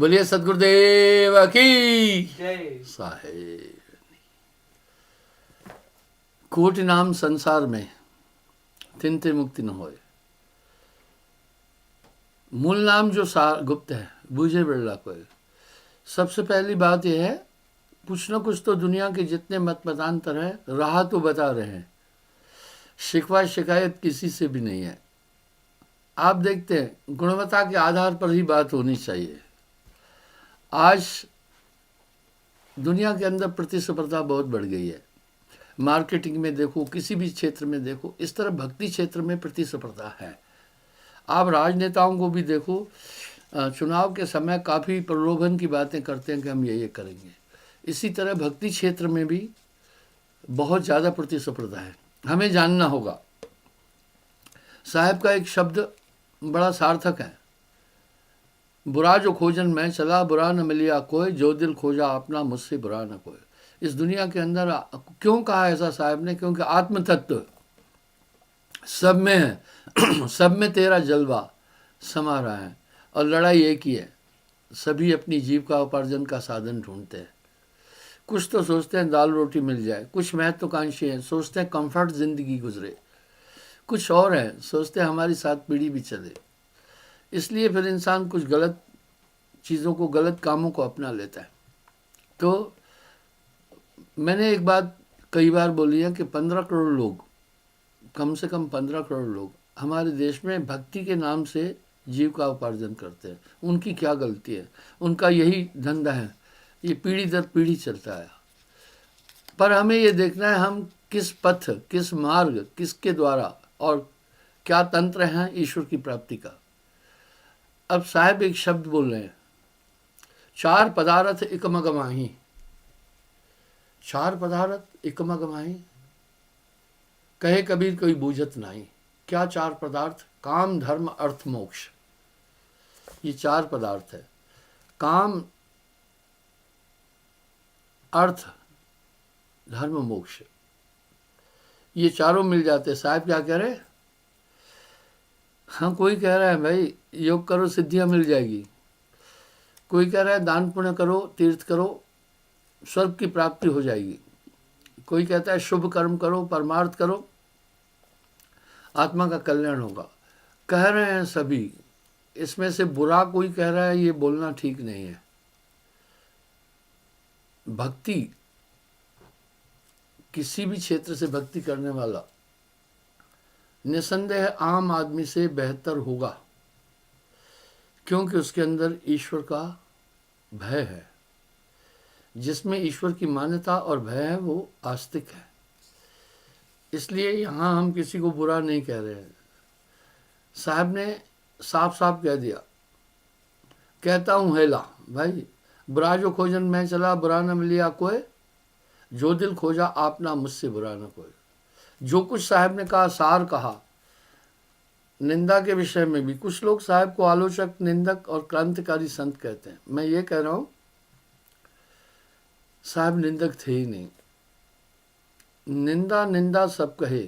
बोलिए सदगुरुदेव की जय। साहेब। कोटि नाम संसार में तिनते मुक्ति न होए। मूल नाम जो सार गुप्त है बूझे बिरला कोई। सबसे पहली बात यह है, कुछ न कुछ तो दुनिया के जितने मत मतांतर है राह तो बता रहे हैं, शिकवा शिकायत किसी से भी नहीं है। आप देखते हैं गुणवत्ता के आधार पर ही बात होनी चाहिए। आज दुनिया के अंदर प्रतिस्पर्धा बहुत बढ़ गई है। मार्केटिंग में देखो, किसी भी क्षेत्र में देखो, इस तरह भक्ति क्षेत्र में प्रतिस्पर्धा है। आप राजनेताओं को भी देखो, चुनाव के समय काफ़ी प्रलोभन की बातें करते हैं कि हम ये करेंगे। इसी तरह भक्ति क्षेत्र में भी बहुत ज़्यादा प्रतिस्पर्धा है। हमें जानना होगा। साहब का एक शब्द बड़ा सार्थक है, बुरा जो खोजन मैं चला, बुरा न मिलिया कोई, जो दिल खोजा अपना मुझसे बुरा न कोई। इस दुनिया के अंदर क्यों कहा ऐसा साहब ने? क्योंकि आत्म तत्व सब में है सब में तेरा जलवा समा रहा है और लड़ाई एक ही है। सभी अपनी जीविका उपार्जन का साधन ढूंढते हैं। कुछ तो सोचते हैं दाल रोटी मिल जाए, कुछ महत्वाकांक्षी हैं सोचते हैं कंफर्ट जिंदगी गुजरे, कुछ और हैं सोचते हैं हमारी 7 पीढ़ी भी चले। इसलिए फिर इंसान कुछ गलत चीज़ों को, गलत कामों को अपना लेता है। तो मैंने एक बात कई बार बोली है कि 15 करोड़ लोग, कम से कम 15 करोड़ लोग हमारे देश में भक्ति के नाम से जीविका उपार्जन करते हैं। उनकी क्या गलती है? उनका यही धंधा है, ये पीढ़ी दर पीढ़ी चलता है। पर हमें ये देखना है हम किस पथ, किस मार्ग, किसके द्वारा और क्या तंत्र हैं ईश्वर की प्राप्ति का। अब साहब एक शब्द बोल रहे हैं, 4 पदार्थ इकमगमाही। 4 पदार्थ इकमगमाही, कहे कबीर कोई बूझत नहीं। क्या 4 पदार्थ? काम, धर्म, अर्थ, मोक्ष। ये 4 पदार्थ है। काम, अर्थ, धर्म, मोक्ष, ये चारों मिल जाते। साहब क्या कह रहे? हाँ, कोई कह रहा है भाई योग करो सिद्धियां मिल जाएगी, कोई कह रहा है दान पुण्य करो, तीर्थ करो, स्वर्ग की प्राप्ति हो जाएगी, कोई कहता है शुभ कर्म करो, परमार्थ करो, आत्मा का कल्याण होगा। कह रहे हैं सभी, इसमें से बुरा कोई कह रहा है ये बोलना ठीक नहीं है। भक्ति, किसी भी क्षेत्र से भक्ति करने वाला निसंदेह आम आदमी से बेहतर होगा, क्योंकि उसके अंदर ईश्वर का भय है। जिसमें ईश्वर की मान्यता और भय है वो आस्तिक है। इसलिए यहाँ हम किसी को बुरा नहीं कह रहे हैं। साहब ने साफ साफ कह दिया, कहता हूँ हेला भाई, बुरा जो खोजन मैं चला, बुरा न मिलिया कोई, जो दिल खोजा आपना मुझसे बुरा न कोई। जो कुछ साहब ने कहा सार कहा। निंदा के विषय में भी कुछ लोग साहब को आलोचक, निंदक और क्रांतिकारी संत कहते हैं। मैं ये कह रहा हूँ साहब निंदक थे ही नहीं। निंदा निंदा सब कहे,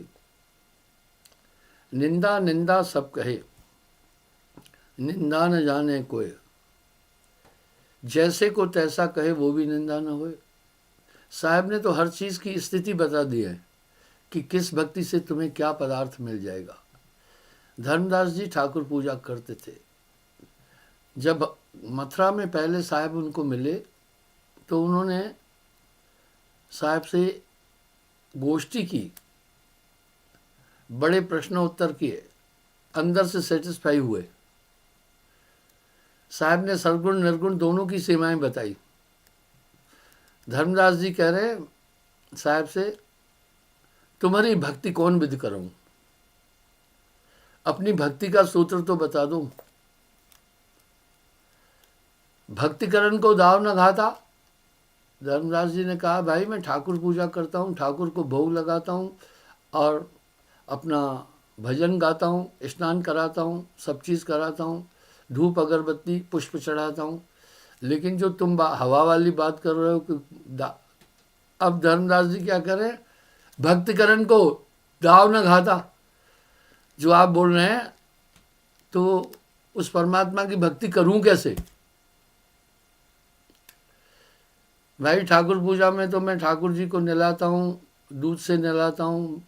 निंदा निंदा सब कहे, निंदा न जाने कोई, जैसे को तैसा कहे वो भी निंदा न होए। साहब ने तो हर चीज़ की स्थिति बता दी है कि किस भक्ति से तुम्हें क्या पदार्थ मिल जाएगा। धर्मदास जी ठाकुर पूजा करते थे। जब मथुरा में पहले साहब उनको मिले तो उन्होंने साहब से गोष्ठी की, बड़े प्रश्न उत्तर किए, अंदर से सेटिस्फाई हुए। साहब ने सरगुण निर्गुण दोनों की सीमाएं बताई। धर्मदास जी कह रहे साहब से, तुम्हारी भक्ति कौन विध करूं, अपनी भक्ति का सूत्र तो बता दो। भक्तिकरण को दाव न घाता। धर्मदास जी ने कहा भाई मैं ठाकुर पूजा करता हूँ, ठाकुर को भोग लगाता हूँ और अपना भजन गाता हूँ, स्नान कराता हूँ, सब चीज़ कराता हूँ, धूप अगरबत्ती पुष्प चढ़ाता हूँ, लेकिन जो तुम हवा वाली बात कर रहे हो कि अब धर्मदास जी क्या करें, भक्तिकरण को दाव न घाता। जो आप बोल रहे हैं तो उस परमात्मा की भक्ति करूं कैसे? भाई ठाकुर पूजा में तो मैं ठाकुर जी को नहलाता हूँ, दूध से नहलाता हूँ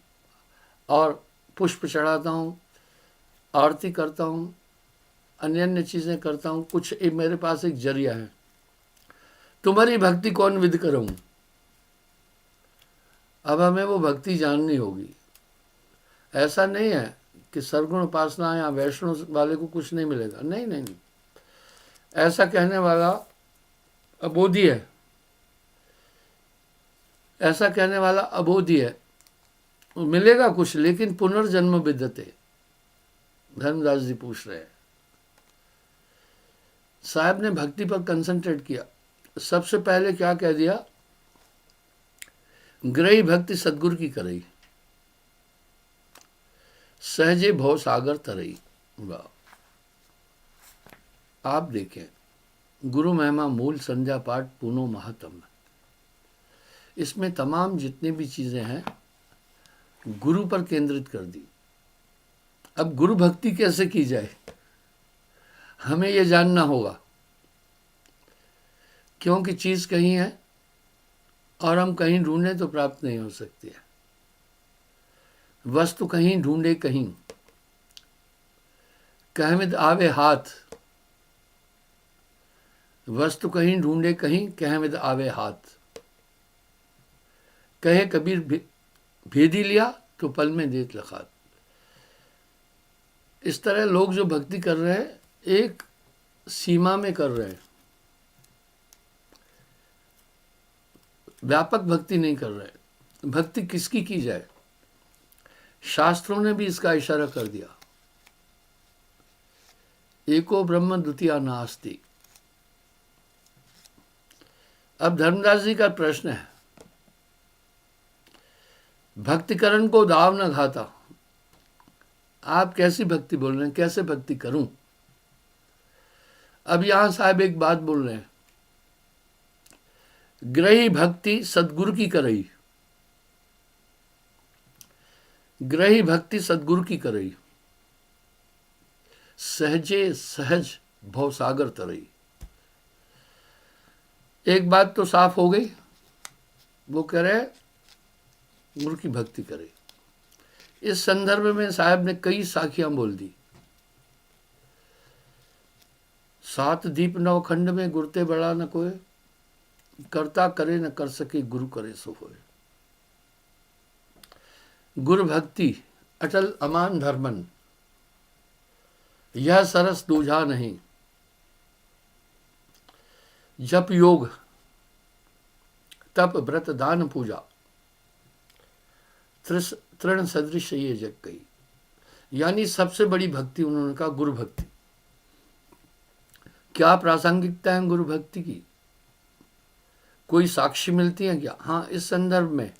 और पुष्प चढ़ाता हूँ, आरती करता हूँ, अन्य अन्य चीज़ें करता हूँ। कुछ मेरे पास एक जरिया है। तुम्हारी भक्ति कौन विद करूँ, अब हमें वो भक्ति जाननी होगी। ऐसा नहीं है कि सरगुण उपासना या वैष्णव वाले को कुछ नहीं मिलेगा, नहीं नहीं नहीं, ऐसा कहने वाला अबोधी है, ऐसा कहने वाला अबोधी है। मिलेगा कुछ, लेकिन पुनर्जन्म विद्यते। धर्मदास जी पूछ रहे हैं। साहब ने भक्ति पर कंसंट्रेट किया। सबसे पहले क्या कह दिया, ग्रही भक्ति सदगुरु की करई, सहजे भव सागर तरई। वाह, आप देखें, गुरु महिमा मूल संध्या पाठ पूनो महात्म, इसमें तमाम जितनी भी चीजें हैं गुरु पर केंद्रित कर दी। अब गुरु भक्ति कैसे की जाए, हमें यह जानना होगा, क्योंकि चीज कहीं है और हम कहीं ढूंढे तो प्राप्त नहीं हो सकती है। वस्तु कहीं ढूंढे कहीं, कहमित आवे हाथ, वस्तु कहीं ढूंढे कहीं, कहमित आवे हाथ। कहे कबीर भेदी लिया तो पल में देत लखात। इस तरह लोग जो भक्ति कर रहे हैं, एक सीमा में कर रहे हैं, व्यापक भक्ति नहीं कर रहे। भक्ति किसकी की जाए, शास्त्रों ने भी इसका इशारा कर दिया। एको ब्रह्म द्वितीया नास्ति। अब धर्मदास जी का प्रश्न है, भक्तिकरण को दाव न घाता। आप कैसी भक्ति बोल रहे हैं, कैसे भक्ति करूं। अब यहां साहब एक बात बोल रहे हैं, ग्रही भक्ति सदगुरु की करई, ग्रही भक्ति सदगुरु की करई, सहजे सहज भवसागर तरई। एक बात तो साफ हो गई, वो कह रहे गुरु की भक्ति करे। इस संदर्भ में साहब ने कई साखियां बोल दी। सात दीप नव खंड में गुरते बड़ा न कोय, करता करे न कर सके गुरु करे सो होए। गुरु भक्ति अटल अमान धर्मन, यह सरस दूझा नहीं। जप योग तप व्रत दान पूजा, तृण सदृश ये जग गई। यानी सबसे बड़ी भक्ति उन्होंने कहा गुरु भक्ति। क्या प्रासंगिकता है गुरु भक्ति की, कोई साक्षी मिलती है क्या? हाँ, इस संदर्भ में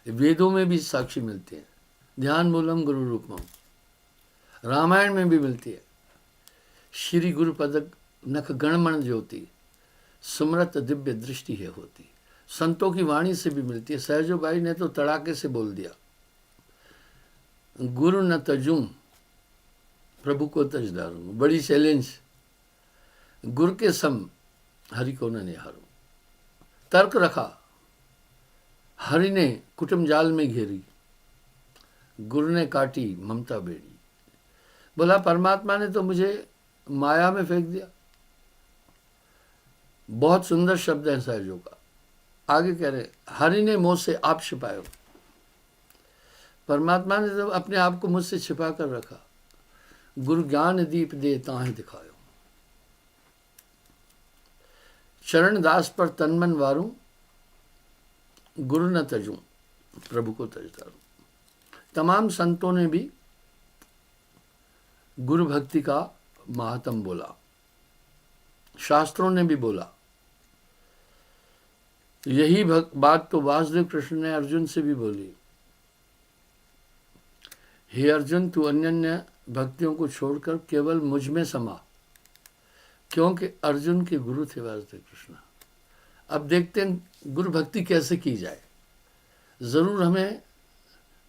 वेदों में भी साक्षी मिलती है। ध्यान मूलम गुरु रूपम, रामायण में भी मिलती है। श्री गुरु पदक नख गणमण ज्योति, सुमरत दिव्य दृष्टि है होती। संतों की वाणी से भी मिलती है। सहजो भाई ने तो तड़ाके से बोल दिया, गुरु न तजूं प्रभु को तज डारूं। बड़ी चैलेंज, गुरु के सम हरि को न निहारूं। तर्क रखा, हरि ने कुटुंब जाल में घेरी, गुरु ने काटी ममता बेड़ी। बोला परमात्मा ने तो मुझे माया में फेंक दिया। बहुत सुंदर शब्द है सहजों का। आगे कह रहे, हरि ने मुझसे आप छिपायो। परमात्मा ने तो अपने आप को मुझसे छिपा कर रखा। गुरु ज्ञान दीप दे ताहि दिखायो, चरण दास पर तन मन वारूं, गुरु न तजूं प्रभु को तजदारूं। तमाम संतों ने भी गुरु भक्ति का महात्म बोला, शास्त्रों ने भी बोला। यही बात तो वासुदेव कृष्ण ने अर्जुन से भी बोली, हे अर्जुन तू अन्य भक्तियों को छोड़कर केवल मुझ में समा, क्योंकि अर्जुन के गुरु थे वासुदेव कृष्ण। अब देखते हैं गुरु भक्ति कैसे की जाए। जरूर हमें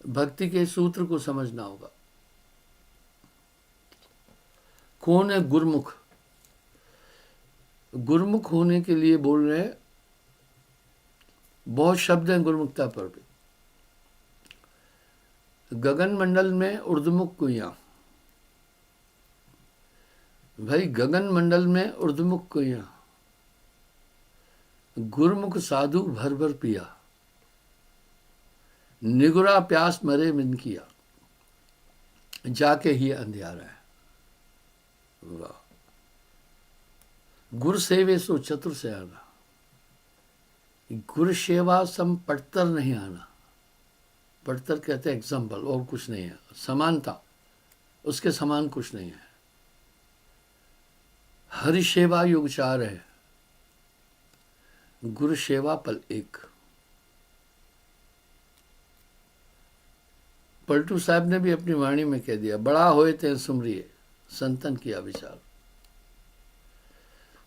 भक्ति के सूत्र को समझना होगा। कौन है गुरुमुख? गुरुमुख होने के लिए बोल रहे हैं बहुत शब्द हैं गुरुमुखता पर भी। गगन मंडल में उर्दमुख कुइयां, भाई गगन मंडल में उर्दमुख कुइयां, गुरमुख साधु भर भर पिया, निगुरा प्यास मरे बिन किया, जाके ही अंधियारा है। वाह। गुर सेवे सो चतुर से आना, गुर सेवा सम पटतर नहीं आना। पटतर कहते हैं एग्जाम्पल, और कुछ नहीं है, समानता, उसके समान कुछ नहीं है। हरि सेवा युग चार है, गुरु सेवा पल एक। पलटू साहब ने भी अपनी वाणी में कह दिया, बड़ा होए ते सुमरिए संतन किया विचार।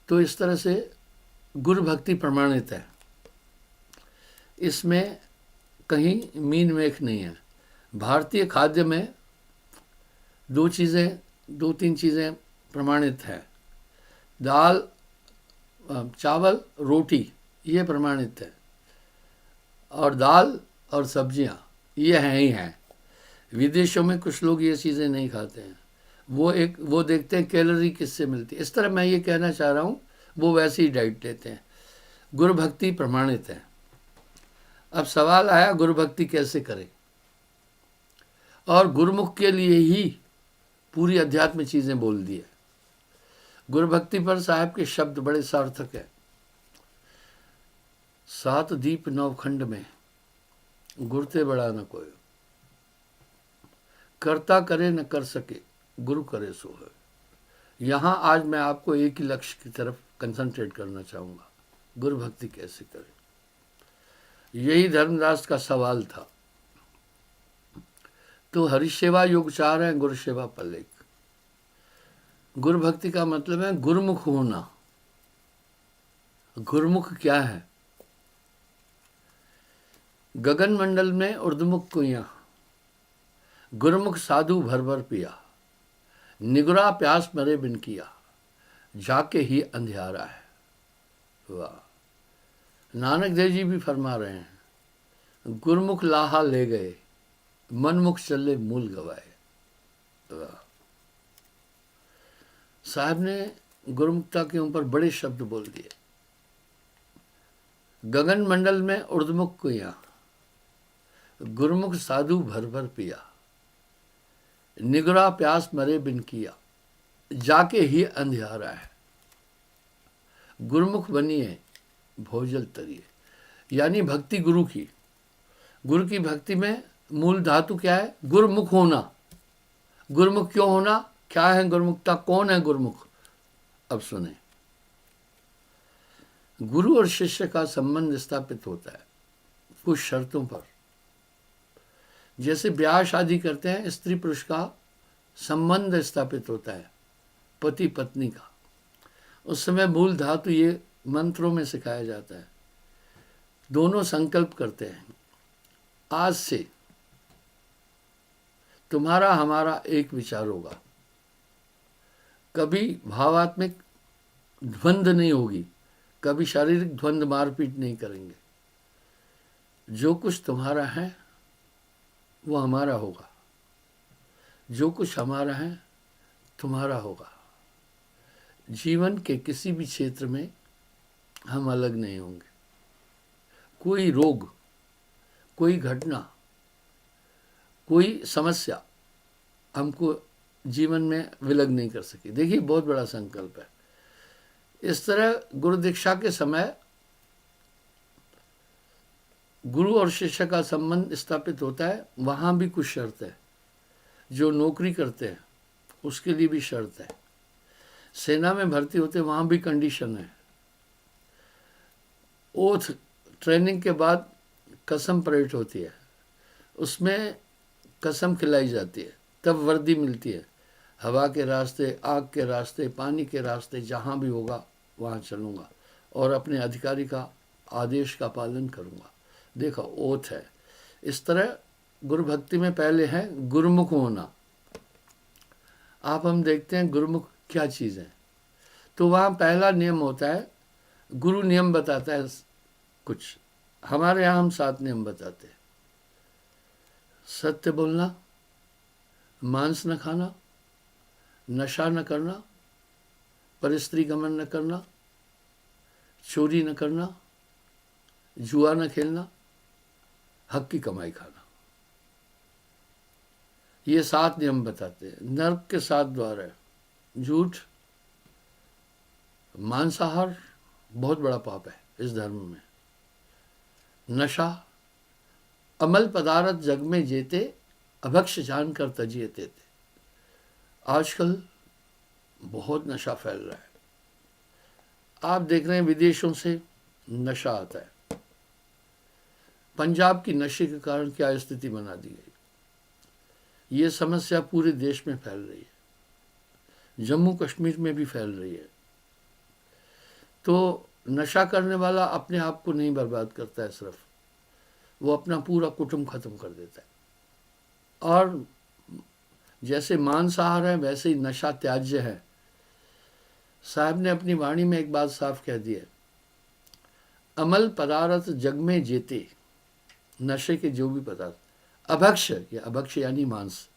तो इस तरह से गुरु भक्ति प्रमाणित है, इसमें कहीं मीन मेख नहीं है। भारतीय खाद्य में दो तीन चीज़ें प्रमाणित है, दाल चावल रोटी ये प्रमाणित है, और दाल और सब्जियां ये हैं ही हैं। विदेशों में कुछ लोग ये चीज़ें नहीं खाते हैं, वो देखते हैं कैलोरी किससे मिलती है। इस तरह मैं ये कहना चाह रहा हूँ, वो वैसी ही डाइट लेते हैं। गुरु भक्ति प्रमाणित है। अब सवाल आया गुरु भक्ति कैसे करें, और गुरुमुख के लिए ही पूरी अध्यात्म चीज़ें बोल दी है। गुरु भक्ति पर साहब के शब्द बड़े सार्थक है। सात दीप नवखंड में गुरते बड़ा न कोई, करता करे न कर सके गुरु करे सो है। यहाँ आज मैं आपको एक ही लक्ष्य की तरफ कंसंट्रेट करना चाहूँगा, गुरु भक्ति कैसे करें। यही धर्मदास का सवाल था। तो हरिसेवा योग चार है, गुरु सेवा पल एक। गुरु भक्ति का मतलब है गुरुमुख होना। गुरुमुख क्या है? गगन मंडल में उर्दमुख कुइयां, गुरुमुख साधु भर भर पिया, निगुरा प्यास मरे बिन किया, जाके ही अंधियारा है। वाह। नानक देव जी भी फरमा रहे हैं, गुरुमुख लाहा ले गए, मनमुख चले मूल गवाए। वाह। साहब ने गुरुमुखता के ऊपर बड़े शब्द बोल दिए। गगन मंडल में उर्दमुख कुइयां, गुरुमुख साधु भर भर पिया, निगुरा प्यास मरे बिन किया, जाके ही अंधियारा है। गुरुमुख बनिए भोजल तरिए, यानी भक्ति गुरु की। गुरु की भक्ति में मूल धातु क्या है? गुरुमुख होना। गुरुमुख क्यों होना? क्या है गुरुमुखता? कौन है गुरुमुख? अब सुने। गुरु और शिष्य का संबंध स्थापित होता है कुछ शर्तों पर। जैसे ब्याह शादी करते हैं, स्त्री पुरुष का संबंध स्थापित होता है, पति पत्नी का। उस समय मूल धातु ये मंत्रों में सिखाया जाता है। दोनों संकल्प करते हैं, आज से तुम्हारा हमारा एक विचार होगा, कभी भावात्मक द्वंद नहीं होगी, कभी शारीरिक द्वंद मारपीट नहीं करेंगे। जो कुछ तुम्हारा है वो हमारा होगा, जो कुछ हमारा है तुम्हारा होगा। जीवन के किसी भी क्षेत्र में हम अलग नहीं होंगे। कोई रोग, कोई घटना, कोई समस्या हमको जीवन में विलग नहीं कर सकी। देखिए, बहुत बड़ा संकल्प है। इस तरह गुरु दीक्षा के समय गुरु और शिष्य का संबंध स्थापित होता है। वहाँ भी कुछ शर्त है। जो नौकरी करते हैं उसके लिए भी शर्त है। सेना में भर्ती होते हैं, वहाँ भी कंडीशन है। ओथ ट्रेनिंग के बाद कसम परेड होती है, उसमें कसम खिलाई जाती है, तब वर्दी मिलती है। हवा के रास्ते, आग के रास्ते, पानी के रास्ते, जहाँ भी होगा वहाँ चलूँगा और अपने अधिकारी का आदेश का पालन करूँगा। देखो, ओथ है। इस तरह गुरु भक्ति में पहले है गुरुमुख होना। आप हम देखते हैं गुरुमुख क्या चीज़ है। तो वहाँ पहला नियम होता है, गुरु नियम बताता है कुछ, हमारे यहाँ हम 7 नियम बताते हैं। सत्य बोलना, मांस न खाना, नशा न करना, परस्त्री गमन न करना, चोरी न करना, जुआ न खेलना, हक की कमाई खाना। ये 7 नियम बताते हैं। नर्क के 7 द्वार है। झूठ, मांसाहार बहुत बड़ा पाप है इस धर्म में। नशा, अमल पदार्थ जग में जेते, अभक्ष जानकर तजिए तेते। आजकल बहुत नशा फैल रहा है। आप देख रहे हैं विदेशों से नशा आता है। पंजाब की नशे के कारण क्या स्थिति बना दी गई। ये समस्या पूरे देश में फैल रही है, जम्मू कश्मीर में भी फैल रही है। तो नशा करने वाला अपने आप को नहीं बर्बाद करता है, सिर्फ वो अपना पूरा कुटुंब खत्म कर देता है। और जैसे मांसाहार है वैसे ही नशा त्याज्य है। साहब ने अपनी वाणी में एक बात साफ कह दी है, अमल पदार्थ जग में जेते, नशे के जो भी पदार्थ, अभक्ष या अभक्ष यानी मांस,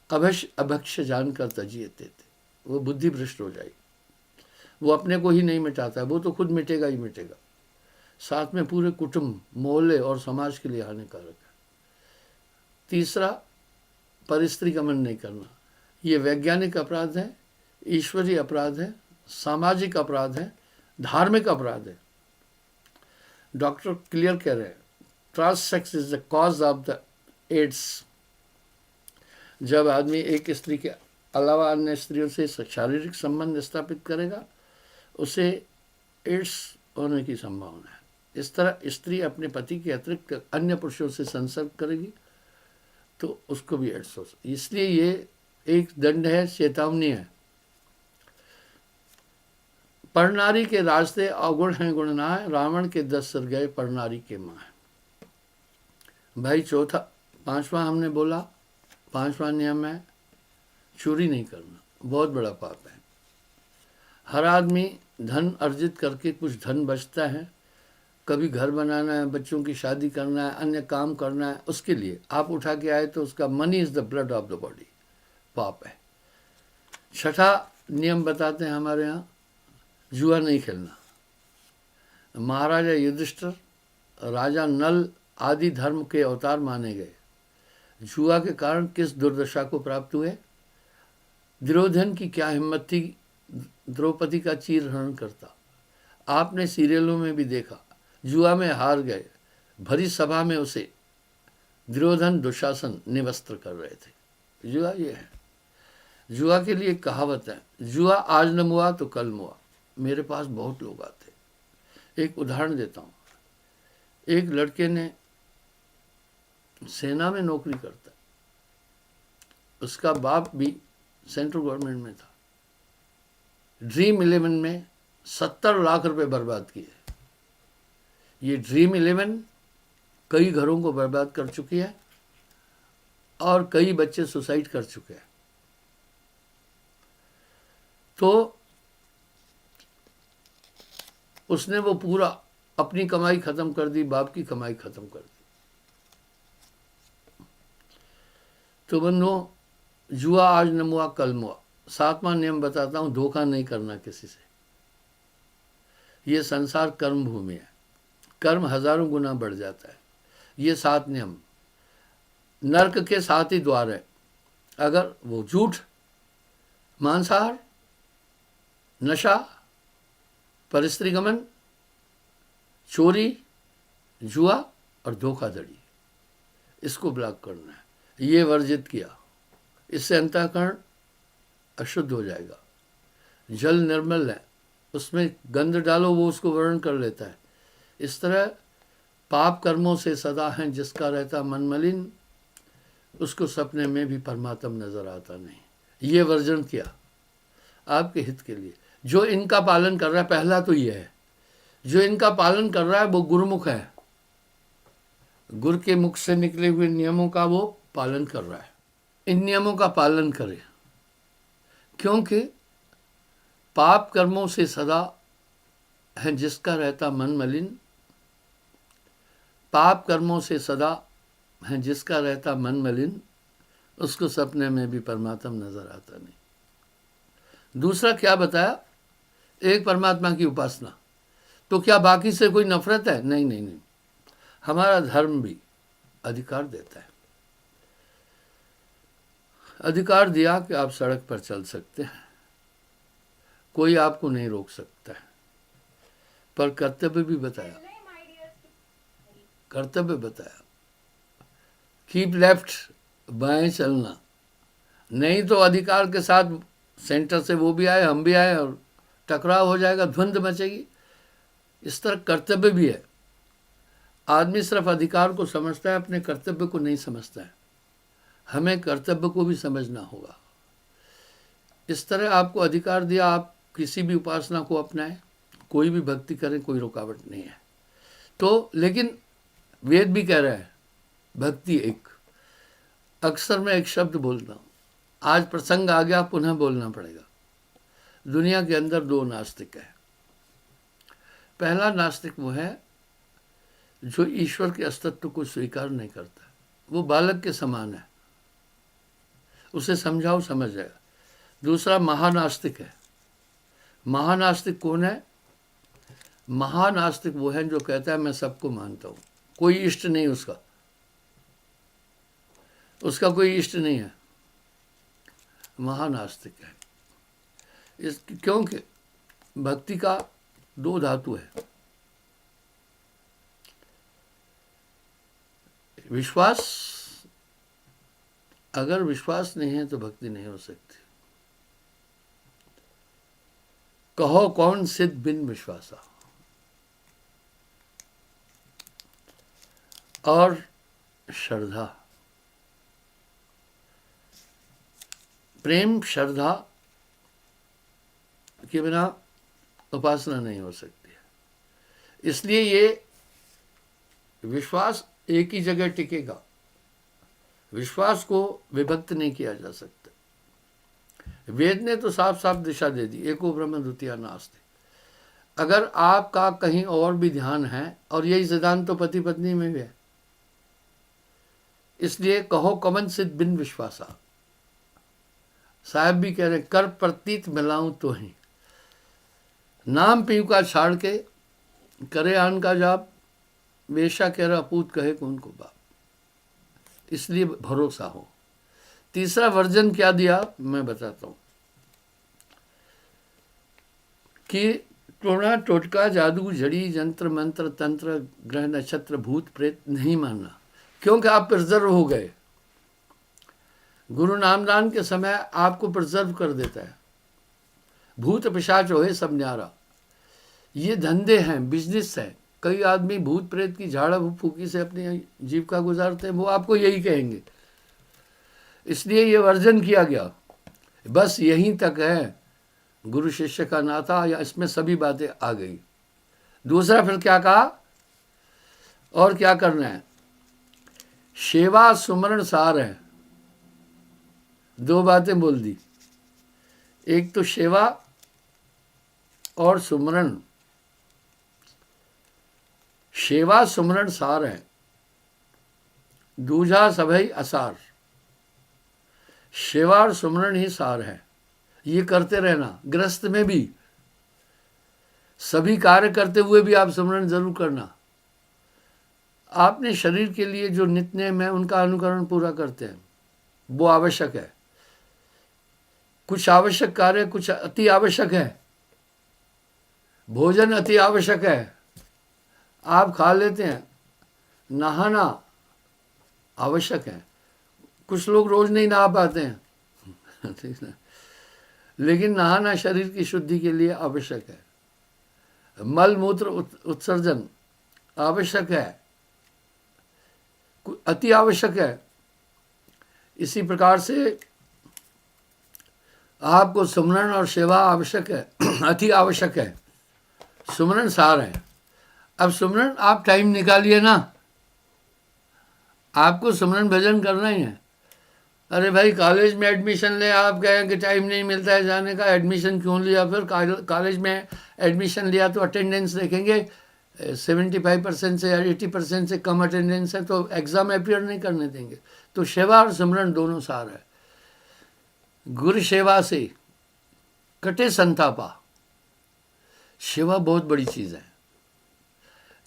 अभक्ष जानकर तजिए तेते, वो बुद्धि भ्रष्ट हो जाएगी। वो अपने को ही नहीं मिटाता है, वो तो खुद मिटेगा ही मिटेगा, साथ में पूरे कुटुंब, मोहल्ले और समाज के लिए हानिकारक है। तीसरा, परस्त्री गमन नहीं करना। ये वैज्ञानिक अपराध है, ईश्वरीय अपराध है, सामाजिक अपराध है, धार्मिक अपराध है। डॉक्टर क्लियर कह रहे हैं, trans sex is the cause of the AIDS. जब आदमी एक स्त्री के अलावा अन्य स्त्रियों से शारीरिक संबंध स्थापित करेगा, उसे एड्स होने की संभावना है। इस तरह स्त्री अपने पति के अतिरिक्त अन्य पुरुषों से संसर्ग करेगी तो उसको भी एड्स हो सकती। इसलिए ये एक दंड है, चेतावनी है। परनारी के रास्ते अवगुण हैं गुणनाय, रावण के 10 सिर गए परनारी के माँ। भाई चौथा, 5वां हमने बोला, 5वां नियम है चोरी नहीं करना, बहुत बड़ा पाप है। हर आदमी धन अर्जित करके कुछ धन बचता है, कभी घर बनाना है, बच्चों की शादी करना है, अन्य काम करना है, उसके लिए आप उठा के आए तो उसका money is the blood of the body, पाप है। छठा नियम बताते हैं हमारे यहाँ, जुआ नहीं खेलना। महाराजा युधिष्ठिर, राजा नल आदि धर्म के अवतार माने गए। जुआ के कारण किस दुर्दशा को प्राप्त हुए। दुर्योधन की क्या हिम्मत थी द्रौपदी का चीर हरण करता। आपने सीरियलों में भी देखा, जुआ में हार गए, भरी सभा में उसे दुर्योधन दुशासन निवस्त्र कर रहे थे। जुआ ये है। जुआ के लिए एक कहावत है, जुआ आज न मुआ तो कल मुआ। मेरे पास बहुत लोग आते। एक उदाहरण देता हूँ। एक लड़के ने सेना में नौकरी करता, उसका बाप भी सेंट्रल गवर्नमेंट में था। ड्रीम 11 में 70 लाख रुपए बर्बाद किए। ये ड्रीम 11 कई घरों को बर्बाद कर चुकी है और कई बच्चे सुसाइड कर चुके हैं। तो उसने वो पूरा अपनी कमाई खत्म कर दी, बाप की कमाई खत्म कर दी। तो बंधुओं, जुआ आज न मुआ कल मुआ। 7वां नियम बताता हूं, धोखा नहीं करना किसी से। ये संसार कर्म भूमि है, कर्म हजारों गुना बढ़ जाता है। ये 7 नियम नर्क के 7 ही द्वार है। अगर वो झूठ, मांसाहार, नशा, परस्त्री गमन, चोरी, जुआ और धोखाधड़ी, इसको ब्लॉक करना है। ये वर्जित किया, इससे अंतःकरण अशुद्ध हो जाएगा। जल निर्मल है, उसमें गंध डालो वो उसको वर्ण कर लेता है। इस तरह पाप कर्मों से सदा है जिसका रहता मन मलिन, उसको सपने में भी परमात्मा नजर आता नहीं। ये वर्जन किया आपके हित के लिए। जो इनका पालन कर रहा है, पहला तो ये है, जो इनका पालन कर रहा है वो गुरुमुख है, गुरु के मुख से निकले हुए नियमों का वो पालन कर रहा है। इन नियमों का पालन करे, क्योंकि पाप कर्मों से सदा है जिसका रहता मन मलिन, पाप कर्मों से सदा है जिसका रहता मन मलिन, उसको सपने में भी परमात्मा नजर आता नहीं। दूसरा क्या बताया? एक परमात्मा की उपासना। तो क्या बाकी से कोई नफरत है? नहीं नहीं नहीं, हमारा धर्म भी अधिकार देता है। अधिकार दिया कि आप सड़क पर चल सकते हैं, कोई आपको नहीं रोक सकता है, पर कर्तव्य भी बताया, कर्तव्य बताया, कीप लेफ्ट, बाएं चलना। नहीं तो अधिकार के साथ सेंटर से वो भी आए हम भी आए और टकराव हो जाएगा, द्वंद मचेगी। इस तरह कर्तव्य भी है। आदमी सिर्फ अधिकार को समझता है, अपने कर्तव्य को नहीं समझता है। हमें कर्तव्य को भी समझना होगा। इस तरह आपको अधिकार दिया, आप किसी भी उपासना को अपनाएं, कोई भी भक्ति करें, कोई रुकावट नहीं है। तो लेकिन वेद भी कह रहा है भक्ति एक। अक्सर मैं एक शब्द बोलता हूँ, आज प्रसंग आ गया, पुनः बोलना पड़ेगा। दुनिया के अंदर दो नास्तिक है। पहला नास्तिक वो है जो ईश्वर के अस्तित्व को स्वीकार नहीं करता, वो बालक के समान है, उसे समझाओ समझ जाएगा। दूसरा महानास्तिक है। महानास्तिक कौन है? महानास्तिक वो है जो कहता है मैं सबको मानता हूं, कोई इष्ट नहीं उसका, उसका कोई इष्ट नहीं है, महानास्तिक है। क्योंकि भक्ति का दो धातु है, विश्वास। अगर विश्वास नहीं है तो भक्ति नहीं हो सकती। कहो कौन सिद्ध बिन विश्वासा। और श्रद्धा, प्रेम श्रद्धा के बिना उपासना नहीं हो सकती है। इसलिए ये विश्वास एक ही जगह टिकेगा, विश्वास को विभक्त नहीं किया जा सकता। वेद ने तो साफ साफ दिशा दे दी, एको ब्रह्म द्वितीया नास्ति। अगर आपका कहीं और भी ध्यान है, और यही सिद्धांत तो पति पत्नी में भी है, इसलिए कहो कमन सिद्ध बिन विश्वासा। साहब भी कह रहे कर प्रतीत मिलाऊं तो ही, नाम पीऊ का छाड़ के करे आन का जाप, वेशा कह रहा पूत कहे कौन को बाप। इसलिए भरोसा हो। तीसरा वर्जन क्या दिया मैं बताता हूं कि टोना टोटका जादू जड़ी जंत्र मंत्र तंत्र ग्रह नक्षत्र भूत प्रेत नहीं मानना, क्योंकि आप प्रिजर्व हो गए। गुरु नामदान के समय आपको प्रिजर्व कर देता है। भूत पिशाच हो सब न्यारा, ये धंधे हैं, बिजनेस है। कई आदमी भूत प्रेत की झाड़ा फूकी से अपनी जीविका गुजारते हैं, वो आपको यही कहेंगे। इसलिए ये वर्जन किया गया, बस यहीं तक है गुरु शिष्य का नाता, या इसमें सभी बातें आ गई। दूसरा फिर क्या कहा और क्या करना है? सेवा सुमरण सार है। दो बातें बोल दी, एक तो सेवा और सुमरण। सेवा सुमरण सार है, दूजा सभई असार। सेवा और सुमरण ही सार है, ये करते रहना। गृहस्थ में भी सभी कार्य करते हुए भी आप सुमरण जरूर करना। आपने शरीर के लिए जो नित्य नेम है उनका अनुकरण पूरा करते हैं, वो आवश्यक है। कुछ आवश्यक कार्य कुछ अति आवश्यक है। भोजन अति आवश्यक है, आप खा लेते हैं। नहाना आवश्यक है, कुछ लोग रोज नहीं नहा पाते हैं ठीक है, लेकिन नहाना शरीर की शुद्धि के लिए आवश्यक है। मल मूत्र उत्सर्जन आवश्यक है, अति आवश्यक है। इसी प्रकार से आपको सुमरण और सेवा आवश्यक है, अति आवश्यक है। सुमरण सार है। अब सुमरण आप टाइम निकालिए ना, आपको सुमरण भजन करना ही है। अरे भाई कॉलेज में एडमिशन ले, आप कहें कि टाइम नहीं मिलता है जाने का, एडमिशन क्यों लिया? फिर कॉलेज में एडमिशन लिया तो अटेंडेंस देखेंगे, 75% से या 80% से कम अटेंडेंस है तो एग्ज़ाम अपियर नहीं करने देंगे। तो सेवा और सिमरन दोनों सार है। गुरु सेवा से कटे संतापा। सेवा बहुत बड़ी चीज़ है।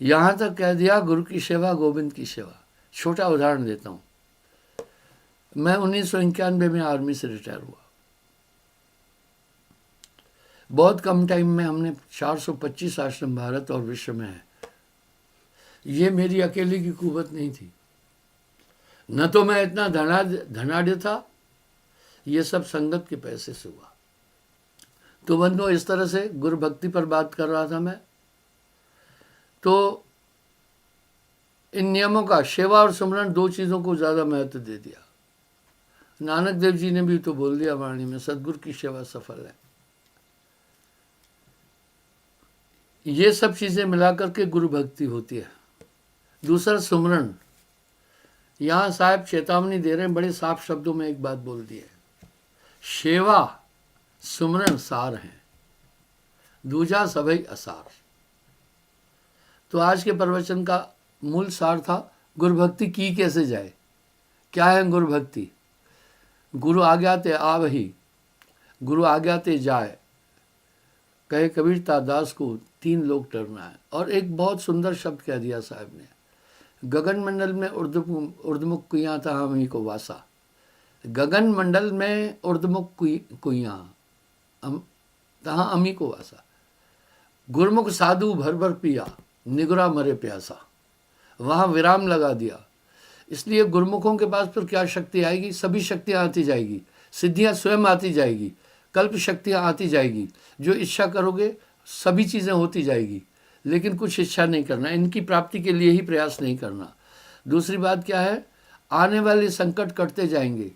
यहाँ तक कह दिया गुरु की सेवा गोविंद की सेवा। छोटा उदाहरण देता हूँ। मैं 1991 में आर्मी से रिटायर हुआ। बहुत कम टाइम में हमने 425 आश्रम भारत और विश्व में है। ये मेरी अकेले की कुवत नहीं थी, न तो मैं इतना धनाढ़ था, ये सब संगत के पैसे से हुआ। तो बंधुओं, इस तरह से गुरु भक्ति पर बात कर रहा था मैं। तो इन नियमों का सेवा और सुमरन दो चीज़ों को ज़्यादा महत्व दे दिया। नानक देव जी ने भी तो बोल दिया वाणी में, सदगुरु की सेवा सफल है। ये सब चीज़ें मिलाकर के गुरु भक्ति होती है। दूसरा सुमरन। यहाँ साहब चेतावनी दे रहे हैं, बड़े साफ शब्दों में एक बात बोल दी है, सेवा सुमरन सार है, दूजा सभई असार। तो आज के प्रवचन का मूल सार था गुरु भक्ति की कैसे जाए। क्या है गुरु भक्ति? गुरु आज्ञा ते आवही, गुरु आज्ञा ते जाए, कहे कबीरता दास को 3 लोग टरना है। और एक बहुत सुंदर शब्द कह दिया साहब ने, गगन मंडल में उर्दमुख कुइयाँ था हम ही को वासा। गगन मंडल में उर्दमुख कुइयाँ तहाँ अमी को वासा। गुरमुख साधु भर भर पिया, निगरा मरे प्यासा। वहाँ विराम लगा दिया। इसलिए गुरमुखों के पास फिर क्या शक्ति आएगी? सभी शक्तियाँ आती जाएगी, सिद्धियाँ स्वयं आती जाएगी, कल्प शक्तियाँ आती जाएगी। जो इच्छा करोगे सभी चीज़ें होती जाएगी, लेकिन कुछ इच्छा नहीं करना, इनकी प्राप्ति के लिए ही प्रयास नहीं करना। दूसरी बात क्या है? आने वाले संकट कटते जाएंगे।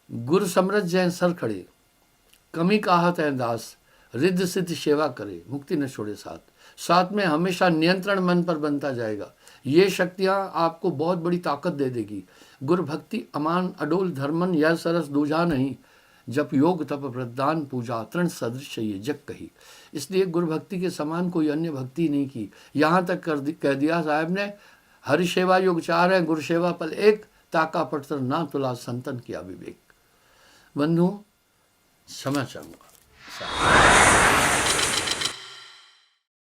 गुरु समरथ जय सर खड़े, कमी काहत है दास, रिद्ध सिद्ध सेवा करे, मुक्ति न छोड़े साथ। साथ में हमेशा नियंत्रण मन पर बनता जाएगा। ये शक्तियाँ आपको बहुत बड़ी ताकत दे देगी। गुरु भक्ति अमान अडोल धर्मन यह सरस दूजा नहीं, जब योग तप व्रतदान पूजा तृण सदृश ये जग कही। इसलिए गुरु भक्ति के समान कोई अन्य भक्ति नहीं की। यहाँ तक कह दिया साहब ने, हरि सेवा योग 4 है, गुरु सेवा पल 1, ताका पटतर ना तुला संतन किया विवेक। बंधु क्षमा चाहूँगा।